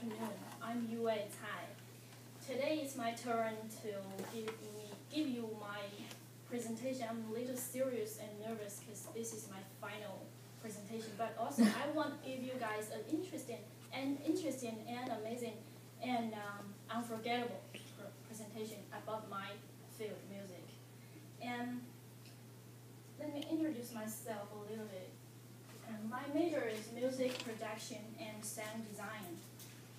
afternoon. I'm Yue Cai. Today it's my turn to give you my presentation. I'm a little serious and nervous because this is my final presentation. But also I want to give you guys an interesting and amazing and unforgettable presentation about my field, music. And let me introduce myself a little bit. My major is music production and sound design.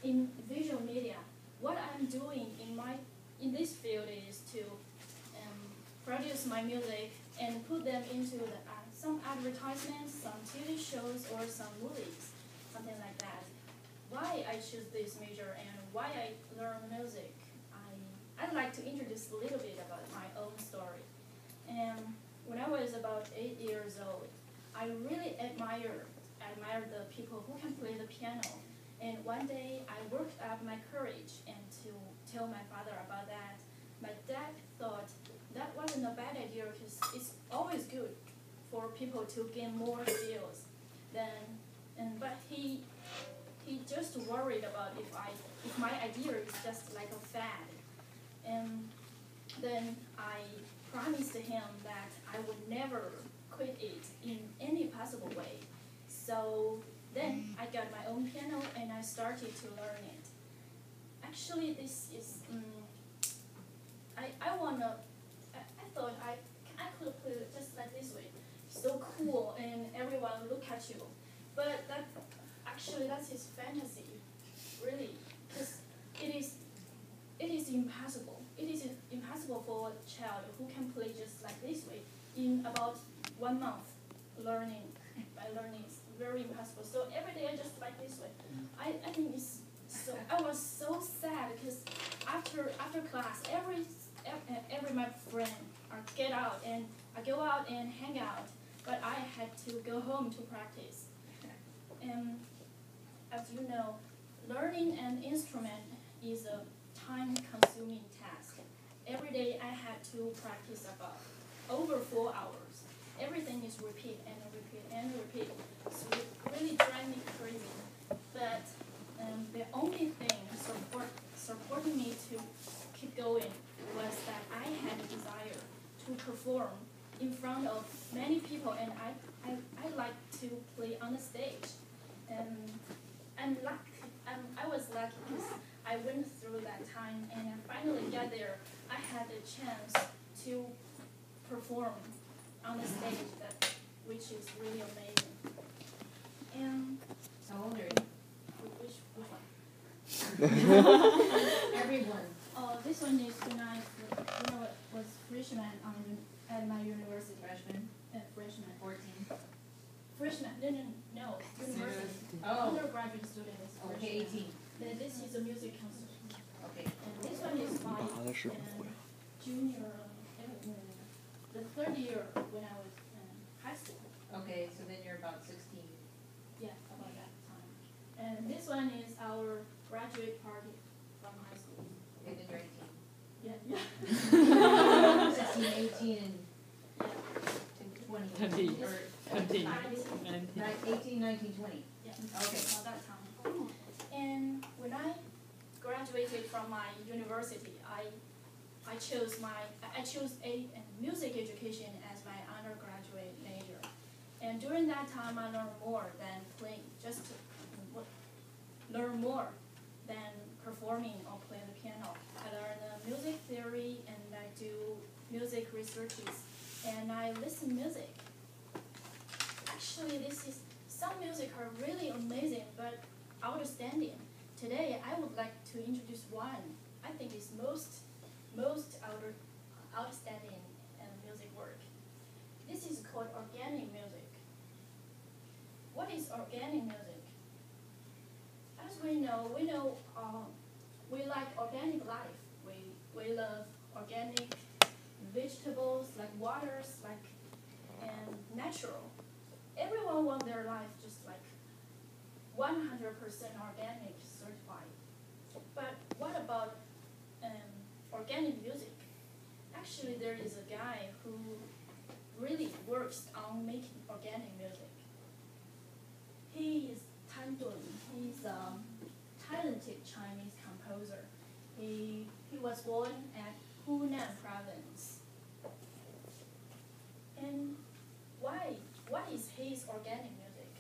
In visual media, what I'm doing in this field is to produce my music and put them into some advertisements, some TV shows, or some movies, something like that. Why I choose this major and why I learn music, I'd like to introduce a little bit about my own story. And when I was about 8 years old, I really admire the people who can play the piano. And one day I worked up my courage and to tell my father about that. My dad thought that wasn't a bad idea because it's always good for people to gain more skills. But he just worried about if my idea is just like a fad. And then I promised him that I would never quit it in any possible way. So then I got my own piano and I started to learn it. Actually, this is I thought I could play it just like this way, so cool, and everyone look at you. But that's his fantasy, really, because it is impossible. It is impossible for a child who can play just like this way in about 1 month learning. By learning, it's very impossible. So every day I just like this way. I think it's so. I was so sad because after class, every my friend get out and I go out and hang out, but I had to go home to practice. And as you know, learning an instrument is a time-consuming task. Every day I had to practice about over 4 hours. Everything is repeat and repeat and repeat. So it really drives me crazy. But the only thing supporting me to keep going was that I had a desire to perform in front of many people, and I like to play on the stage. I was lucky because I went through that time and I finally got there. I had a chance to perform on the stage, which is really amazing. And how old are you? Which one? Everyone. This one is when I was freshman at my university. Freshman? Freshman. 14. Freshman. No. University. Oh. Undergraduate student is freshman. Okay, 18. This is a music concert. Okay. And this one is my junior, the third year when I was in high school. Okay, so then you're about 16. Yeah, about that time. And this one is our graduate party from high school. Okay, then you're 18. Yeah. 16, 18, and 20. 18, 19, 20. Yeah. Okay. About that time. And when I graduated from my university, I chose music education as my undergraduate major. And during that time, I learned more than playing, just to learn more than performing or playing the piano. I learned music theory and I do music researches and I listen music. Actually, some music are really amazing but outstanding. Today, I would like to introduce one. I think it's most outstanding music work. This is called organic music. What is organic music? As we know, we like organic life. We love organic vegetables, like waters, and natural. Everyone wants their life just like 100% organic certified. But what about organic music? Actually, there is a guy who really works on making organic music. He is Tan Dun. He's a talented Chinese composer. He was born at Hunan province. And why is his organic music?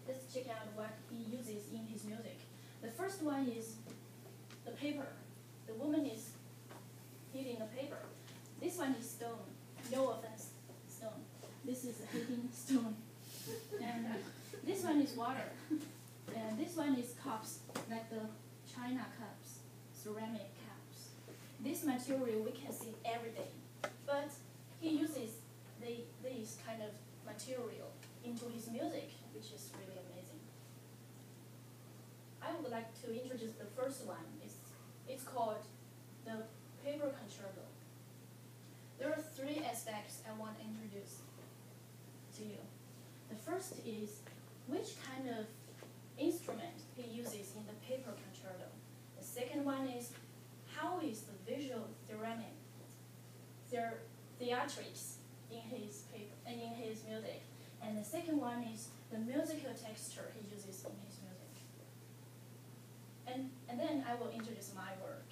Let's check out what he uses in his music. The first one is the paper. The woman is hitting the paper. This one is stone. No offense, stone. This is hitting stone. And this one is water. And this one is cups, like the China cups, ceramic cups. This material we can see every day. But he uses this kind of material into his music, which is really amazing. I would like to introduce the first one. It's called the paper concerto. There are three aspects I want to introduce to you. The first is which kind of instrument he uses in the paper concerto. The second one is how is the visual theatrics in his paper and in his music. And the second one is the musical texture he uses in his music. And then I will introduce my work.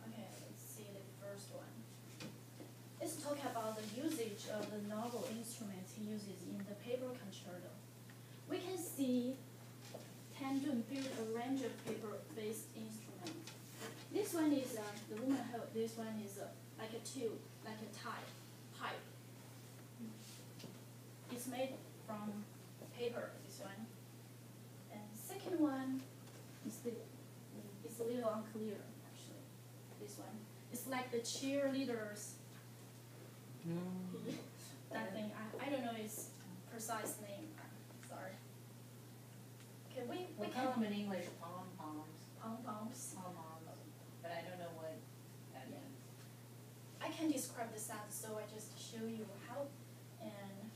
Okay, let's see the first one. Let's talk about the usage of the novel instruments he uses in the paper concerto. We can see Tan Dun built a range of paper-based instruments. This one is the woman hold. This one is like a tube, like a pipe. It's made from paper. This one. And second one is it's a little unclear actually. This one. It's like the cheerleaders. That thing. I don't know its precise name. Sorry. Okay, we call them in English pom-poms. Pom-poms. Pom-poms, but I don't know what that Yeah. means. I can describe the sound, so I just show you how and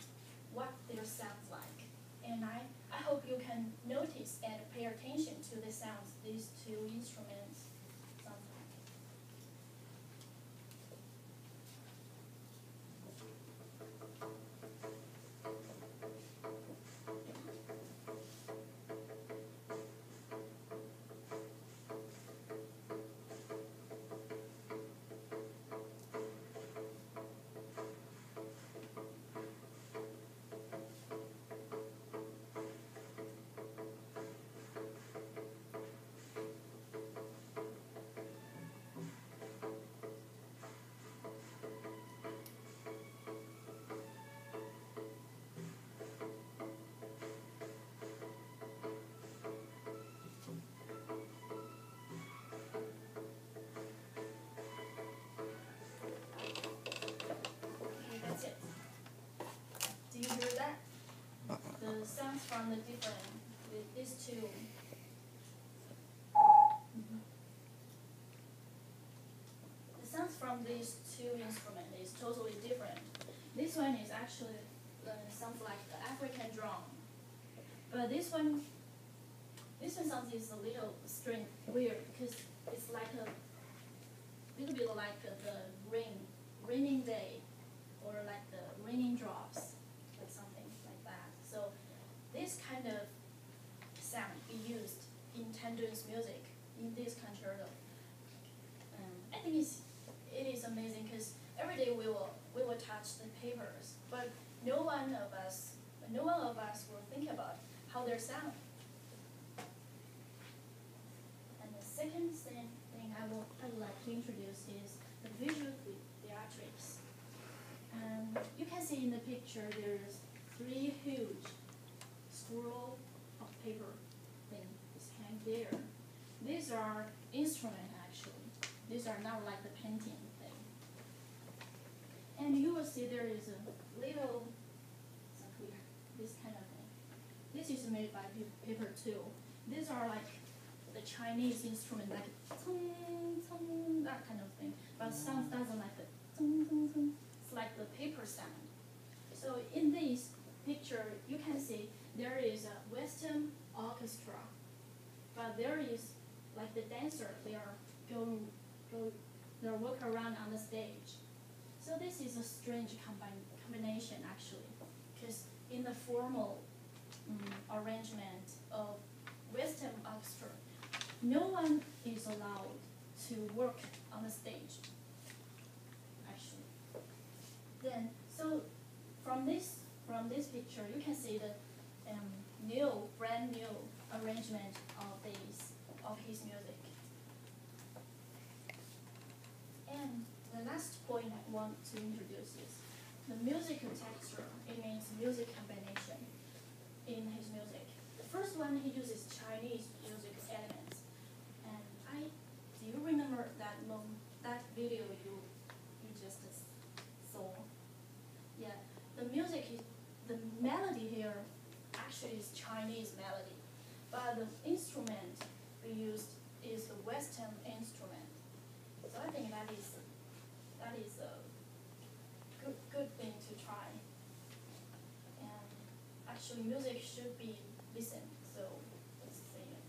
what their sounds like. And I hope you can notice and pay attention to the sounds these two instruments sound like. Okay, that's it. Do you hear that? The sounds from the different, these two. The sounds from these two instruments is totally different. This one is actually sounds like the African drum, but this one sounds is a little strange, weird because it's like a little bit like the raining day, or like the raining drops, like something like that. So this kind of sound be used in Tan Dun's music in this concerto. I think it is amazing because every day we will touch the papers, but no one of us will think about how they sound. And the second thing I would like to introduce is the visual theatrics. You can see in the picture there's three huge scroll of paper thing is hanging there. These are instruments actually. These are not like the painting thing. And you will see there is a little, this kind of thing. This is made by paper too. These are like the Chinese instrument, like that kind of thing. But sound doesn't like the it's like the paper sound. So in this picture, you can see there is a Western orchestra, but there is like the dancer. They are they walk around on the stage. So this is a strange combination actually, because in the formal arrangement of Western orchestra, no one is allowed to work on the stage, actually. Then, so from this picture, you can see the brand new arrangement of his music. And the last point I want to introduce is the musical texture. It means music combination in his music. The first one, he uses Chinese music elements. And do you remember that video you just saw? Yeah, the melody here actually is Chinese melody, but the instrument we used is a Western instrument. So I think that is a good thing to try. And actually, music should be listened. So let's sing it.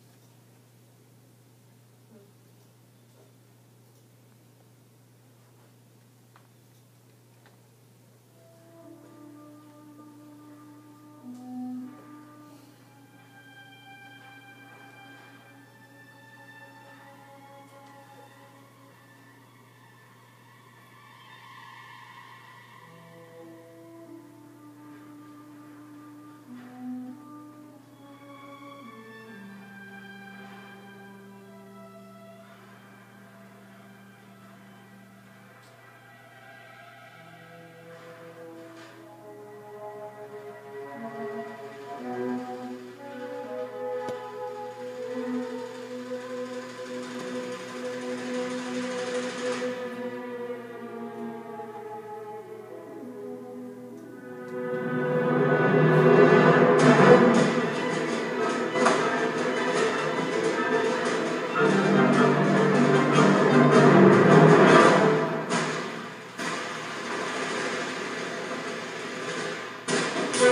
Do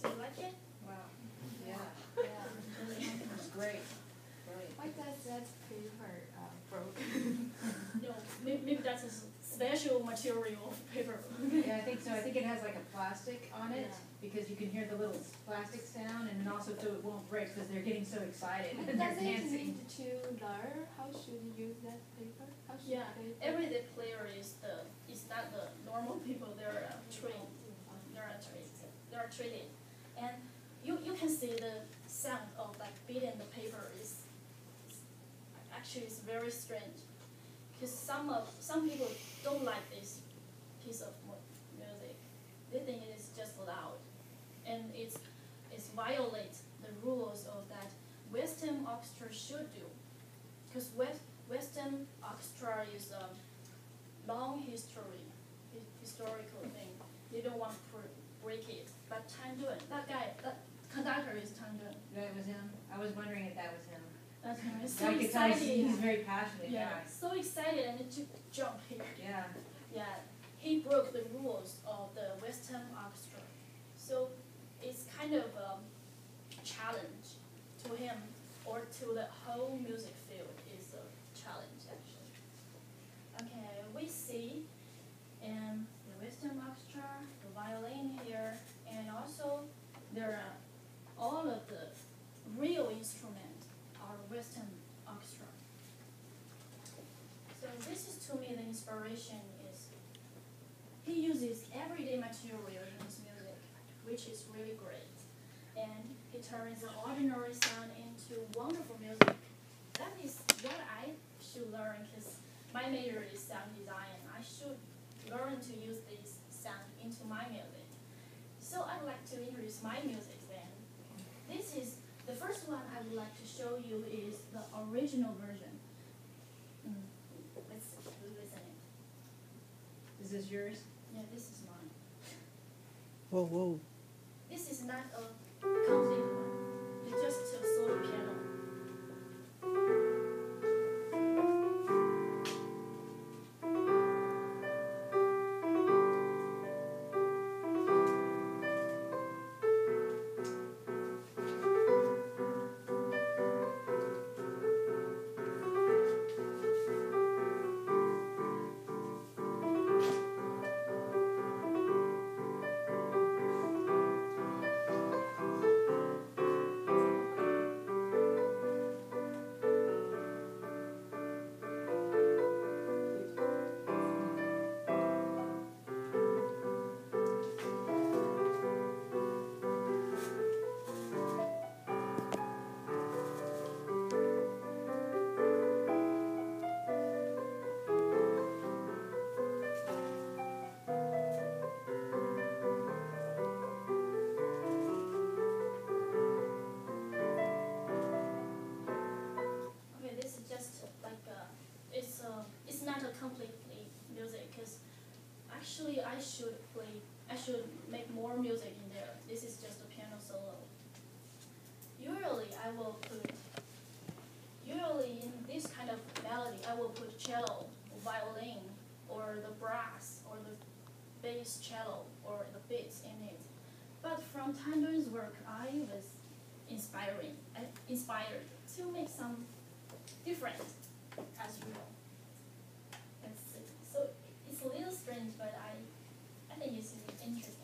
you like it? Wow. Yeah. It's Great. Brilliant. Why does that paper broke? No, maybe that's a special material paper. Yeah, I think so. I think it has like a plastic on it Yeah. because you can hear the little plastic sound, and then also so it won't break because they're getting so excited and they're Does it dancing. need to learn how should you use that paper? How should Yeah, they everyday player is not the normal people. They're trained. They're treated, and you can see the sound of like beating the paper is actually it's very strange, because some people don't like this piece of music. They think it is just loud, and it's violate the rules of that Western orchestra should do, because Western orchestra is a long historical thing. They don't want to break it. But Tan Dun, that conductor is Tan Dun. That was him. I was wondering if that was him. That's him. He's so I could tell excited. he's very passionate Yeah, guy. so excited and to jump here. Yeah. Yeah, he broke the rules of the Western orchestra. So it's kind of a challenge to him or to the whole music field is a challenge actually. Okay, we see in the Western orchestra, the violin here, and also there are all of the real instruments are Western orchestra. So this is to me the inspiration is he uses everyday material in his music, which is really great. And he turns the ordinary sound into wonderful music. That is what I should learn because my major is sound design. I should learn to use this sound into my music. So I'd like to introduce my music then. This is, the first one I would like to show you is the original version. Let's listen it. Is this yours? Yeah, this is mine. Whoa, whoa. This is not a complete one. It's just a solo piano. I should make more music in there. This is just a piano solo. Usually in this kind of melody, I will put cello, violin, or the brass, or the bass cello, or the beats in it. But from Tandu's work, I was inspired to make some different, as you know. So it's a little strange, but I think it's interesting.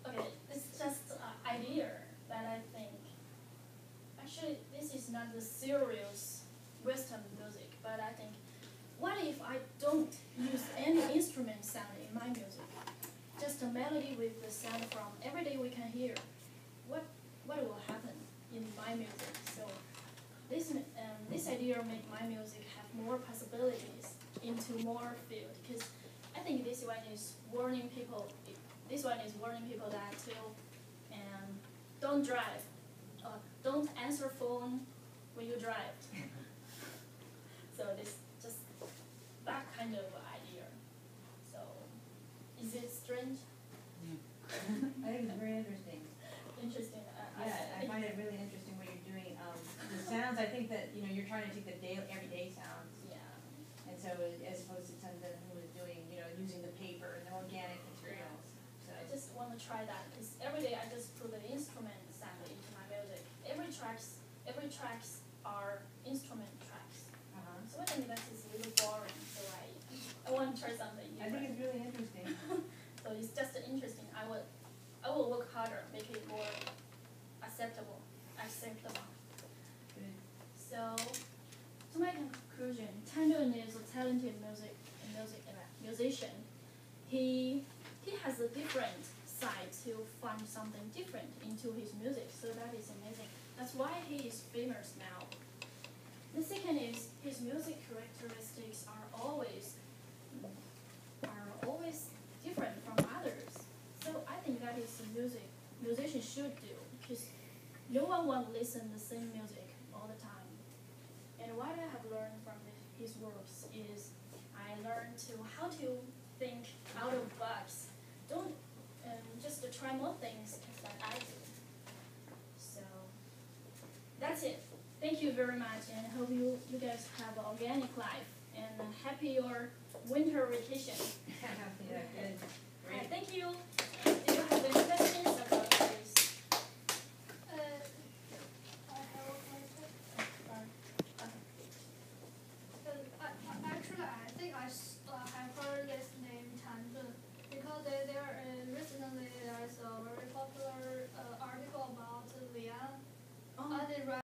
Okay, it's just an idea that I think. Actually, this is not the serious Western music, but I think, what if I don't use any instrument sound in my music? Just a melody with the sound from every day we can hear. What will happen in my music? So this idea make my music have more possibilities into more field, because I think this one is warning people. This one is warning people that don't drive, don't answer phone when you drive. So this just that kind of idea. So is it strange? I think it's very interesting. Interesting. Yeah, I find it really interesting what you're doing. The sounds, I think that, you're trying to take the everyday sounds. Yeah. And so as opposed to someone who was doing, using the paper and the organic materials. So I just want to try that, because every day I just put the instrument sound into my music. Every tracks are instrument tracks. So I think that is a little boring. So I want to try something I different. think it's really interesting. So it's just interesting. I will work harder, make it more acceptable. Good. So, to my conclusion, Tandun is a talented musician. He has a different side to find something different into his music. So that is amazing. That's why he is famous now. The second is his music characteristics are always different from others. So I think that is a musician should do, because no one will listen the same music all the time. And what I have learned from his works is I learned how to think out of box. Don't just to try more things that I do. So that's it. Thank you very much, and I hope you guys have an organic life and a happy your winter vacation. Yeah.